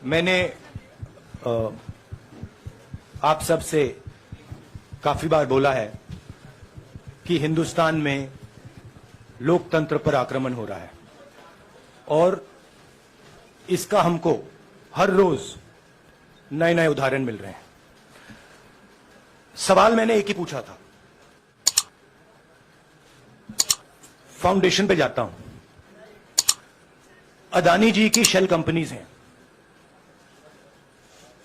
मैंने आप सब से काफी बार बोला है कि हिंदुस्तान में लोकतंत्र पर आक्रमण हो रहा है और इसका हमको हर रोज नए नए उदाहरण मिल रहे हैं। सवाल मैंने एक ही पूछा था, फाउंडेशन पे जाता हूं, अदानी जी की शेल कंपनीज हैं,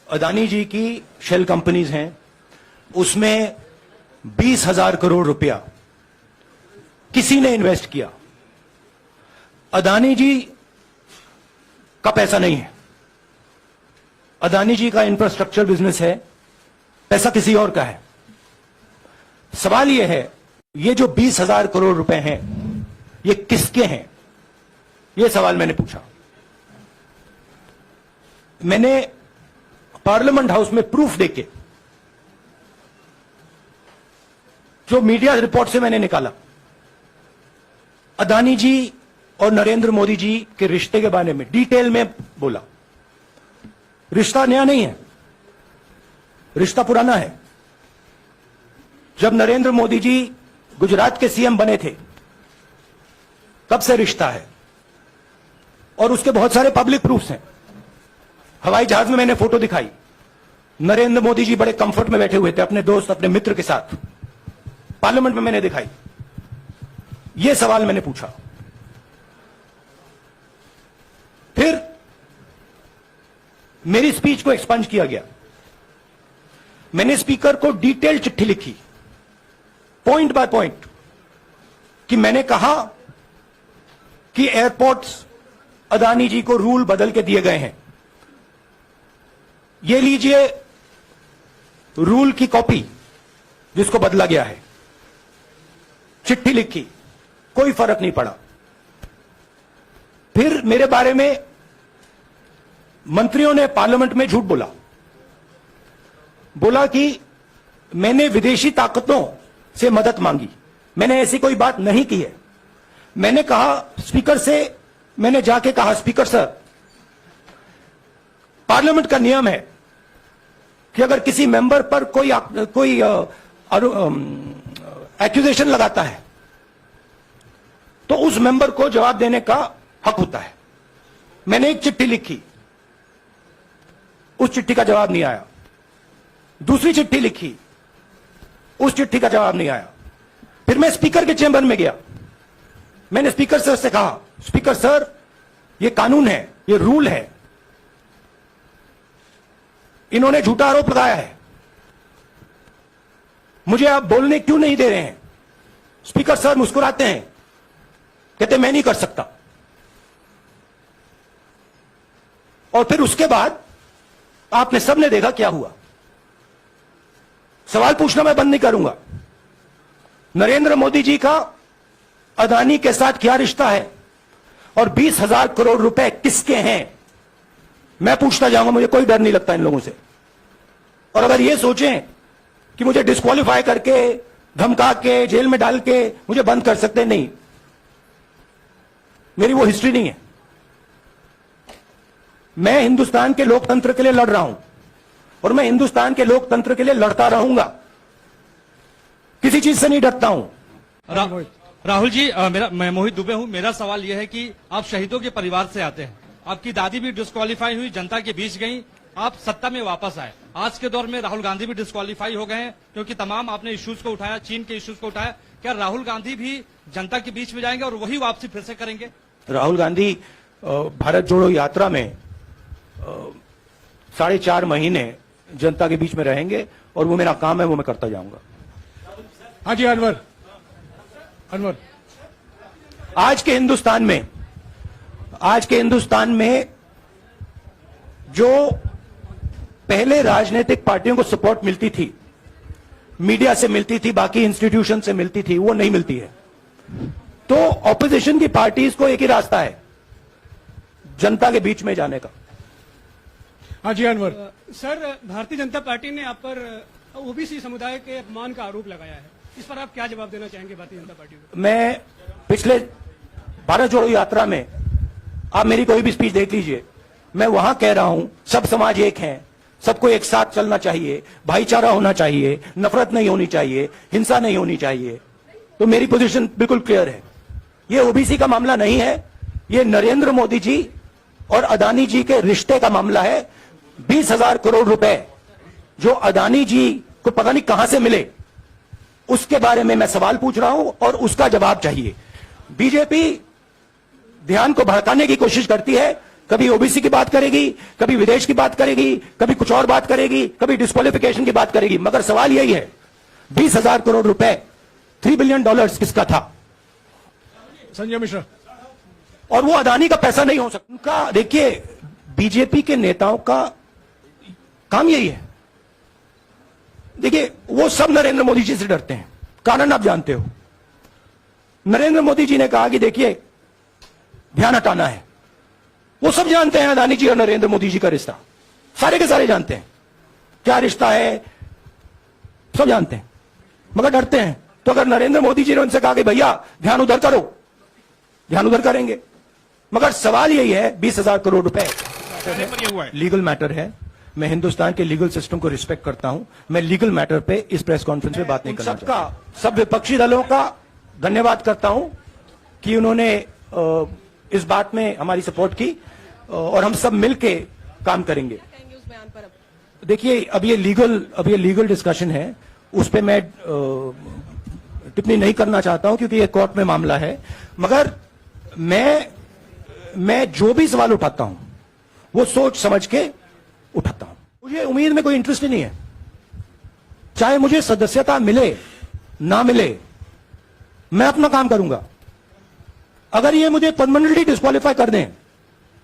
अदानी जी की शेल कंपनीज हैं, उसमें 20,000 करोड़ रुपया किसी ने इन्वेस्ट किया। अदानी जी का पैसा नहीं है, अदानी जी का इंफ्रास्ट्रक्चर बिजनेस है, पैसा किसी और का है। सवाल यह है, ये जो 20,000 करोड़ रुपए हैं ये किसके हैं? यह सवाल मैंने पूछा। मैंने पार्लियामेंट हाउस में प्रूफ देके, जो मीडिया रिपोर्ट से मैंने निकाला, अदानी जी और नरेंद्र मोदी जी के रिश्ते के बारे में डिटेल में बोला। रिश्ता नया नहीं है, रिश्ता पुराना है। जब नरेंद्र मोदी जी गुजरात के सीएम बने थे तब से रिश्ता है और उसके बहुत सारे पब्लिक प्रूफ्स हैं। हवाई जहाज में मैंने फोटो दिखाई, नरेंद्र मोदी जी बड़े कंफर्ट में बैठे हुए थे अपने दोस्त, अपने मित्र के साथ। पार्लियामेंट में मैंने दिखाई। यह सवाल मैंने पूछा। फिर मेरी स्पीच को एक्सपंज किया गया। मैंने स्पीकर को डिटेल चिट्ठी लिखी, पॉइंट बाय पॉइंट, कि मैंने कहा कि एयरपोर्ट्स अदानी जी को रूल बदल के दिए गए हैं। ये लीजिए रूल की कॉपी जिसको बदला गया है। चिट्ठी लिखी, कोई फर्क नहीं पड़ा। फिर मेरे बारे में मंत्रियों ने पार्लियामेंट में झूठ बोला कि मैंने विदेशी ताकतों से मदद मांगी। मैंने ऐसी कोई बात नहीं की है। मैंने कहा स्पीकर से, मैंने जाके कहा, स्पीकर सर, पार्लियामेंट का नियम है कि अगर किसी मेंबर पर कोई एक्यूजेशन लगाता है तो उस मेंबर को जवाब देने का हक होता है। मैंने एक चिट्ठी लिखी, उस चिट्ठी का जवाब नहीं आया। दूसरी चिट्ठी लिखी, उस चिट्ठी का जवाब नहीं आया। फिर मैं स्पीकर के चेंबर में गया। मैंने स्पीकर सर से कहा, स्पीकर सर, यह कानून है, यह रूल है, इन्होंने झूठा आरोप लगाया है, मुझे आप बोलने क्यों नहीं दे रहे हैं? स्पीकर सर मुस्कुराते हैं, कहते मैं नहीं कर सकता। और फिर उसके बाद आपने सबने देखा क्या हुआ। सवाल पूछना मैं बंद नहीं करूंगा। नरेंद्र मोदी जी का अदानी के साथ क्या रिश्ता है और 20,000 करोड़ रुपए किसके हैं, मैं पूछता जाऊंगा। मुझे कोई डर नहीं लगता इन लोगों से। और अगर ये सोचें कि मुझे डिस्क्वालीफाई करके, धमका के, जेल में डाल के मुझे बंद कर सकते, नहीं, मेरी वो हिस्ट्री नहीं है। मैं हिंदुस्तान के लोकतंत्र के लिए लड़ रहा हूं और मैं हिंदुस्तान के लोकतंत्र के लिए लड़ता रहूंगा। किसी चीज से नहीं डरता हूं। राहुल जी, मैं मोहित दुबे हूं। मेरा सवाल यह है कि आप शहीदों के परिवार से आते हैं। आपकी दादी भी डिस्क्वालीफाई हुई, जनता के बीच गई, आप सत्ता में वापस आए। आज के दौर में राहुल गांधी भी डिस्क्वालीफाई हो गए हैं क्योंकि तमाम आपने इश्यूज को उठाया, चीन के इश्यूज को उठाया। क्या राहुल गांधी भी जनता के बीच में जाएंगे और वही वापसी फिर से करेंगे? राहुल गांधी भारत जोड़ो यात्रा में 4.5 महीने जनता के बीच में रहेंगे और वो मेरा काम है, वो मैं करता जाऊंगा। हाँ जी, अनवर। आज के हिंदुस्तान में जो पहले राजनीतिक पार्टियों को सपोर्ट मिलती थी, मीडिया से मिलती थी, बाकी इंस्टीट्यूशन से मिलती थी, वो नहीं मिलती है। तो ऑपोजिशन की पार्टीज को एक ही रास्ता है, जनता के बीच में जाने का। हाँ जी, अनवर। सर, भारतीय जनता पार्टी ने आप पर ओबीसी समुदाय के अपमान का आरोप लगाया है, इस पर आप क्या जवाब देना चाहेंगे भारतीय जनता पार्टी को? मैं पिछले भारत जोड़ो यात्रा में, आप मेरी कोई भी स्पीच देख लीजिए, मैं वहां कह रहा हूं सब समाज एक हैं, सबको एक साथ चलना चाहिए, भाईचारा होना चाहिए, नफरत नहीं होनी चाहिए, हिंसा नहीं होनी चाहिए। तो मेरी पोजीशन बिल्कुल क्लियर है। ये ओबीसी का मामला नहीं है, ये नरेंद्र मोदी जी और अदानी जी के रिश्ते का मामला है। 20,000 करोड़ रुपए जो अदानी जी को पता नहीं कहां से मिले, उसके बारे में मैं सवाल पूछ रहा हूं और उसका जवाब चाहिए। बीजेपी ध्यान को भड़काने की कोशिश करती है, कभी ओबीसी की बात करेगी, कभी विदेश की बात करेगी, कभी कुछ और बात करेगी, कभी डिस्क्वालिफिकेशन की बात करेगी, मगर सवाल यही है 20,000 करोड़ रुपए, $3 बिलियन किसका था? संजय मिश्रा। और वो अदानी का पैसा नहीं हो सकता। उनका देखिए, बीजेपी के नेताओं का काम यही है। देखिए, वो सब नरेंद्र मोदी जी से डरते हैं, कारण आप जानते हो। नरेंद्र मोदी जी ने कहा कि देखिए ध्यान हटाना है। वो सब जानते हैं अदानी जी और नरेंद्र मोदी जी का रिश्ता, सारे के सारे जानते हैं क्या रिश्ता है, सब जानते हैं, मगर डरते हैं। तो अगर नरेंद्र मोदी जी ने उनसे कहा कि भैया ध्यान उधर करो, ध्यान उधर करेंगे। मगर सवाल यही है 20,000 करोड़ रुपए लीगल मैटर है। मैं हिंदुस्तान के लीगल सिस्टम को रिस्पेक्ट करता हूं। मैं लीगल मैटर पे इस प्रेस कॉन्फ्रेंस में बात नहीं करना चाहता। सब विपक्षी दलों का धन्यवाद करता हूं कि उन्होंने इस बात में हमारी सपोर्ट की और हम सब मिलके काम करेंगे। देखिए, अब ये लीगल डिस्कशन है, उस पे मैं टिप्पणी नहीं करना चाहता हूं क्योंकि ये कोर्ट में मामला है। मगर मैं जो भी सवाल उठाता हूं वो सोच समझ के उठाता हूं। मुझे उम्मीद में कोई इंटरेस्ट ही नहीं है, चाहे मुझे सदस्यता मिले ना मिले, मैं अपना काम करूंगा। अगर ये मुझे परमानेंटली डिस्क्वालीफाई कर दें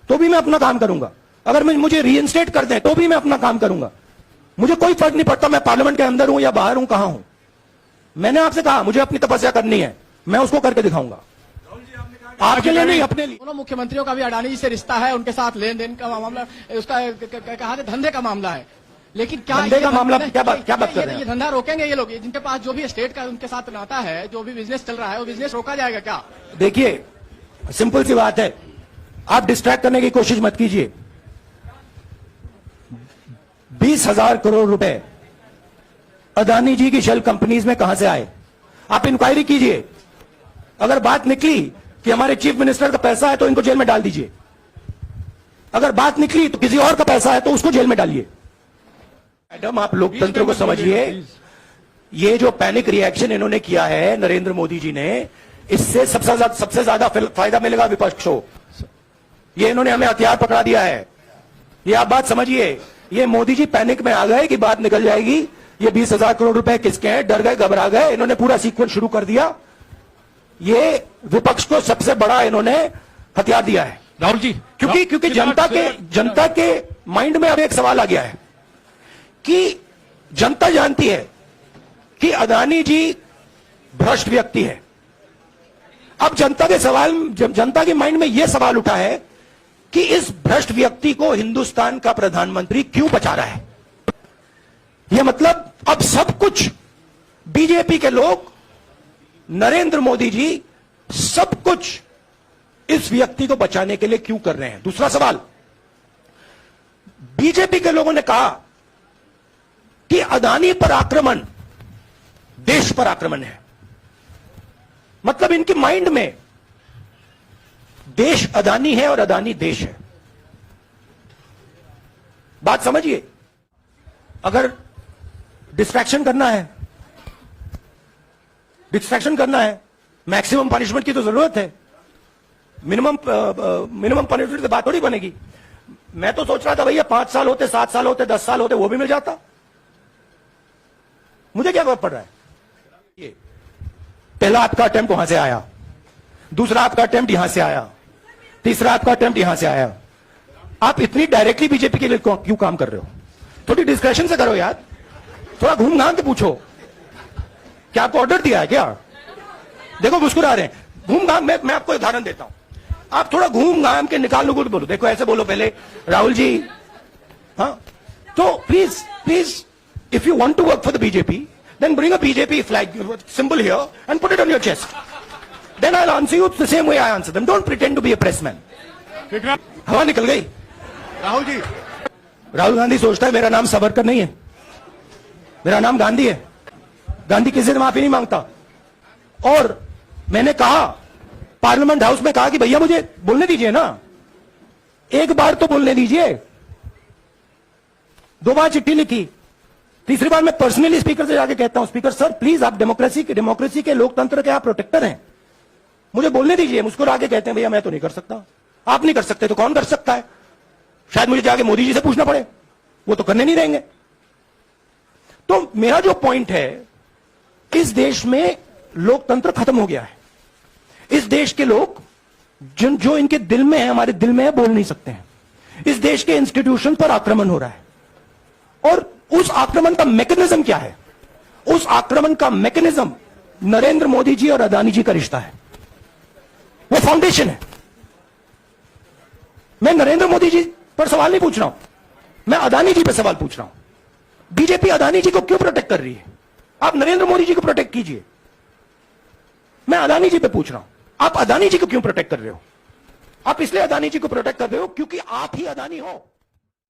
तो भी मैं अपना काम करूंगा, अगर मुझे रीइंस्टेट कर दें तो भी मैं अपना काम करूंगा। मुझे कोई फर्क नहीं पड़ता मैं पार्लियामेंट के अंदर हूं या बाहर हूं, कहां हूं। मैंने आपसे कहा मुझे अपनी तपस्या करनी है, मैं उसको करके दिखाऊंगा, आपके लिए नहीं, अपने लिए। दोनों मुख्यमंत्रियों का भी अडानी जी से रिश्ता है, उनके साथ लेन देन का मामला, उसका कहा धंधे का मामला है। लेकिन क्या धंधे का मामला क्या बात कर रहे हैं? ये धंधा रोकेंगे ये लोग? जिनके पास जो भी स्टेट का उनके साथ नाता है, जो भी बिजनेस चल रहा है, वो बिजनेस रोका जाएगा क्या? देखिए, सिंपल सी बात है, आप डिस्ट्रैक्ट करने की कोशिश मत कीजिए। 20,000 करोड़ रुपए अदानी जी की शेल कंपनीज में कहां से आए? आप इंक्वायरी कीजिए। अगर बात निकली कि हमारे चीफ मिनिस्टर का पैसा है तो इनको जेल में डाल दीजिए। अगर बात निकली तो किसी और का पैसा है तो उसको जेल में डालिए। मैडम, आप लोकतंत्र को समझिए। ये जो पैनिक रिएक्शन इन्होंने किया है नरेंद्र मोदी जी ने, इससे सबसे ज्यादा फायदा मिलेगा विपक्ष को। ये इन्होंने हमें हथियार पकड़ा दिया है। ये आप बात समझिए। ये मोदी जी पैनिक में आ गए कि बात निकल जाएगी, ये 20,000 करोड़ रुपए किसके हैं, डर गए, घबरा गए, इन्होंने पूरा सीक्वेंस शुरू कर दिया। ये विपक्ष को सबसे बड़ा इन्होंने हथियार दिया है। राहुल जी, क्योंकि जनता के माइंड में अब एक सवाल आ गया है कि जनता जानती है कि अदानी जी भ्रष्ट व्यक्ति है। अब जनता के माइंड में यह सवाल उठा है कि इस भ्रष्ट व्यक्ति को हिंदुस्तान का प्रधानमंत्री क्यों बचा रहा है। यह मतलब अब सब कुछ बीजेपी के लोग, नरेंद्र मोदी जी सब कुछ इस व्यक्ति को बचाने के लिए क्यों कर रहे हैं। दूसरा सवाल, बीजेपी के लोगों ने कहा कि अदानी पर आक्रमण देश पर आक्रमण है। मतलब इनके माइंड में देश अदानी है और अदानी देश है। बात समझिए। अगर डिस्ट्रैक्शन करना है, मैक्सिमम पनिशमेंट की तो जरूरत है। मिनिमम पनिशमेंट से बात थोड़ी बनेगी। मैं तो सोच रहा था भैया 5 साल होते, 7 साल होते, 10 साल होते, वो भी मिल जाता। मुझे क्या फर्क पड़ रहा है। ये पहला आपका अटेम्प्ट वहां से आया, दूसरा आपका अटेम्प्ट यहां से आया, तीसरा आपका अटेम्प्ट यहां से आया। आप इतनी डायरेक्टली बीजेपी के लिए क्यों काम कर रहे हो? थोड़ी डिस्कशन से करो यार, थोड़ा घूम घाम के पूछो। क्या आपको ऑर्डर दिया है क्या? देखो मुस्कुरा रहे हैं। घूम घाम, मैं आपको उदाहरण देता हूं। आप थोड़ा घूम घाम के निकालने को बोलो। देखो ऐसे बोलो पहले, राहुल जी, हाँ, तो please if you want to work for the BJP, then bring a BJP flag symbol here and put it on your chest. Then I'll answer you the same way I answer them. Don't pretend to be a pressman. हवा निकल गई। राहुल जी, राहुल गांधी सोचता है मेरा नाम सावरकर नहीं है, मेरा नाम गांधी है। गांधी किसी से माफी नहीं मांगता। और मैंने कहा, पार्लियामेंट हाउस में कहा कि भैया मुझे बोलने दीजिए ना, एक बार तो बोलने दीजिए। 2 बार चिट्ठी लिखी, तीसरी बार मैं पर्सनली स्पीकर से जाके कहता हूं, स्पीकर सर प्लीज, आप डेमोक्रेसी के लोकतंत्र के आप प्रोटेक्टर हैं, मुझे बोलने दीजिए। मुझको आगे कहते हैं भैया मैं तो नहीं कर सकता। आप नहीं कर सकते तो कौन कर सकता है? शायद मुझे जाके मोदी जी से पूछना पड़े, वो तो करने नहीं देंगे। तो मेरा जो पॉइंट है, इस देश में लोकतंत्र खत्म हो गया है। इस देश के लोग जो इनके दिल में है, हमारे दिल में है, बोल नहीं सकते हैं। इस देश के इंस्टीट्यूशन पर आक्रमण हो रहा है। और उस आक्रमण का मैकेनिज्म क्या है? उस आक्रमण का मैकेनिज्म नरेंद्र मोदी जी और अदानी जी का रिश्ता है, वो फाउंडेशन है। मैं नरेंद्र मोदी जी पर सवाल नहीं पूछ रहा हूं, मैं अदानी जी पर सवाल पूछ रहा हूं। बीजेपी अदानी जी को क्यों प्रोटेक्ट कर रही है? आप नरेंद्र मोदी जी को प्रोटेक्ट कीजिए। मैं अदानी जी पे पूछ रहा हूं, आप अदानी जी को क्यों प्रोटेक्ट कर रहे हो? आप इसलिए अदानी जी को प्रोटेक्ट कर रहे हो क्योंकि आप ही अदानी हो।